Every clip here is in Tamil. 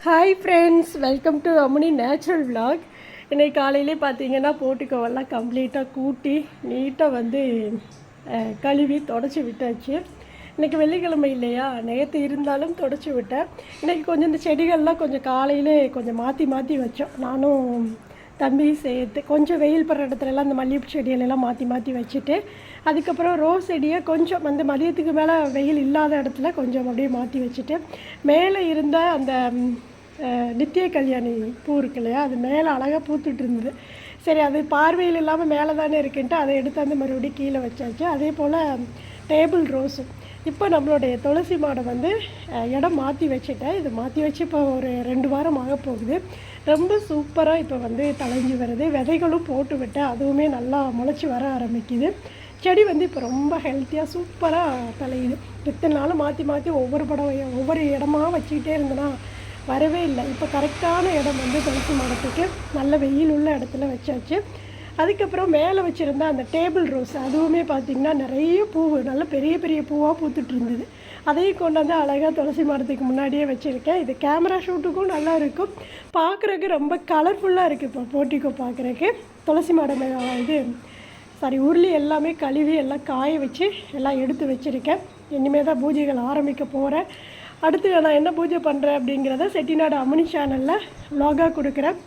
Hi friends, welcome to Amni natural vlog. இன்றைக்கி காலையிலே பார்த்தீங்கன்னா போர்ட்டிகோவெல்லாம் கம்ப்ளீட்டாக கூட்டி நீட்டாக வந்து கழுவி தொடச்சி விட்டாச்சு. இன்றைக்கி வெள்ளிக்கிழமை இல்லையா, நேற்று இருந்தாலும் தொடச்சி விட்டேன். இன்றைக்கி கொஞ்சம் இந்த செடிகள்லாம் கொஞ்சம் காலையிலே கொஞ்சம் மாற்றி மாற்றி வச்சோம். நானும் தம்பி சேர்த்து கொஞ்சம் வெயில் படுற இடத்துலலாம் இந்த மல்லிகைப்பூ செடிகளெல்லாம் மாற்றி மாற்றி வச்சுட்டு, அதுக்கப்புறம் ரோஸ் செடியை கொஞ்சம் வந்து மதியத்துக்கு மேலே வெயில் இல்லாத இடத்துல கொஞ்சம் அப்படியே மாற்றி வச்சுட்டு, மேலே இருந்த அந்த நித்திய கல்யாணி பூ இருக்கு இல்லையா, அது மேலே அழகாக பூத்துட்டு இருந்தது. சரி, அது பார்வையில் இல்லாமல் மேலே தானே இருக்குன்ட்டு அதை எடுத்து வந்து மறுபடியும் கீழே வச்சாச்சு. அதே போல் டேபிள் ரோஸு. இப்போ நம்மளுடைய துளசி மாடை வந்து இடம் மாற்றி வச்சுட்டேன். இது மாற்றி வச்சு இப்போ ஒரு 2 வாரம் ஆக போகுது. ரொம்ப சூப்பராக இப்போ வந்து தழைஞ்சி வருது. விதைகளும் போட்டு விட்டேன், அதுவுமே நல்லா முளைச்சி வர ஆரம்பிக்குது. செடி வந்து இப்போ ரொம்ப ஹெல்த்தியாக சூப்பராக தலையுது. இத்தனை நாள் மாற்றி மாற்றி ஒவ்வொரு இடமா வச்சுக்கிட்டே இருந்தேன்னா வரவே இல்லை. இப்போ கரெக்டான இடம் வந்து துளசி மாடத்துக்கு நல்ல வெயில் உள்ள இடத்துல வச்சாச்சு. அதுக்கப்புறம் மேலே வச்சுருந்த அந்த டேபிள் ரோஸ், அதுவுமே பார்த்திங்கன்னா நிறைய பூ, நல்ல பெரிய பெரிய பூவாக பூத்துட்டு இருந்தது. அதையும் கொண்டு வந்து அழகாக துளசி மாடத்துக்கு முன்னாடியே வச்சுருக்கேன். இது கேமரா ஷூட்டுக்கும் நல்லா இருக்கும், பார்க்குறதுக்கு ரொம்ப கலர்ஃபுல்லாக இருக்குது. இப்போ போர்ட்டிகோ பார்க்குறதுக்கு துளசி மாடம் உருளி எல்லாமே கழுவி எல்லாம் காய வச்சு எல்லாம் எடுத்து வச்சுருக்கேன். இனிமேல் தான் பூஜைகள் ஆரம்பிக்க போகிறேன். அடுத்து நான் என்ன பூஜை பண்ணுறேன் அப்படிங்கிறத செட்டிநாடு அம்மனி சேனலில் வ்ளாகாக கொடுக்குறேன்.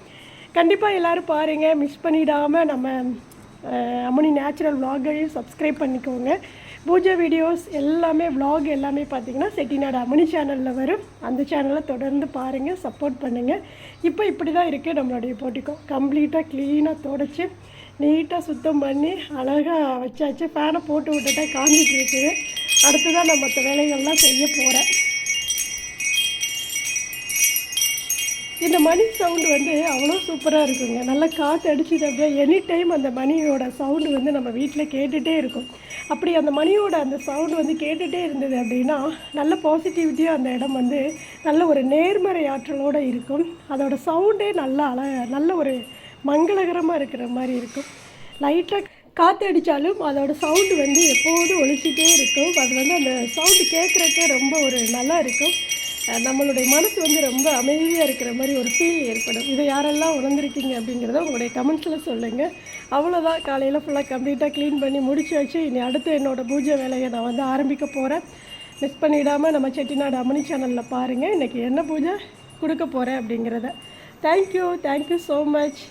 கண்டிப்பாக எல்லோரும் பாருங்கள், மிஸ் பண்ணிடாமல் நம்ம அம்மனி நேச்சுரல் வ்ளாகையும் சப்ஸ்கிரைப் பண்ணிக்கோங்க. பூஜை வீடியோஸ் எல்லாமே வ்ளாக் எல்லாமே பார்த்திங்கன்னா செட்டிநாடு அம்மனி சேனலில் வரும். அந்த சேனலை தொடர்ந்து பாருங்கள், சப்போர்ட் பண்ணுங்கள். இப்போ இப்படி தான் இருக்குது நம்மளுடைய போர்ட்டிகோ. கம்ப்ளீட்டாக க்ளீனாக தொடச்சி நீட்டாக சுத்தம் பண்ணி அழகாக வச்சாச்சு. ஃபேனை போட்டு விட்டுட்டா காஞ்சிட்டு இருக்குது. அடுத்து தான் நான் மற்ற வேலைகள்லாம் செய்ய போகிறேன். இந்த மணி சவுண்டு வந்து அவ்வளோ சூப்பராக இருக்குங்க. நல்லா காற்று அடிச்சுட்டு அப்படியே எனி டைம் அந்த மணியோட சவுண்டு வந்து நம்ம வீட்டில் கேட்டுகிட்டே இருக்கும். அப்படி அந்த மணியோட அந்த சவுண்டு வந்து கேட்டுகிட்டே இருந்தது அப்படின்னா நல்ல பாசிட்டிவிட்டியாக அந்த இடம் வந்து நல்ல ஒரு நேர்மறை ஆற்றலோடு இருக்கும். அதோட சவுண்டே நல்ல ஒரு மங்களகரமாக இருக்கிற மாதிரி இருக்கும். லைட்டாக காற்று அடித்தாலும் அதோடய சவுண்டு வந்து எப்போதும் ஒழிச்சிட்டே இருக்கும். அது வந்து அந்த சவுண்டு கேட்குறக்கே ரொம்ப ஒரு நல்லா இருக்கும். நம்மளுடைய மனசு வந்து ரொம்ப அமைதியாக இருக்கிற மாதிரி ஒரு ஃபீல் ஏற்படும். இதை யாரெல்லாம் உணர்ந்திருக்கீங்க அப்படிங்கிறத உங்களுடைய கமெண்ட்ஸில் சொல்லுங்கள். அவ்வளோதான், காலையில் ஃபுல்லாக கம்ப்ளீட்டாக க்ளீன் பண்ணி முடிச்சு வச்சு இனி அடுத்து என்னோடய பூஜை வேலையை நான் வந்து ஆரம்பிக்க போகிறேன். மிஸ் பண்ணிடாமல் நம்ம செட்டிநாடு அம்மனி சேனலில் பாருங்கள். இன்றைக்கி என்ன பூஜை கொடுக்க போகிறேன் அப்படிங்கிறத. Thank you so much.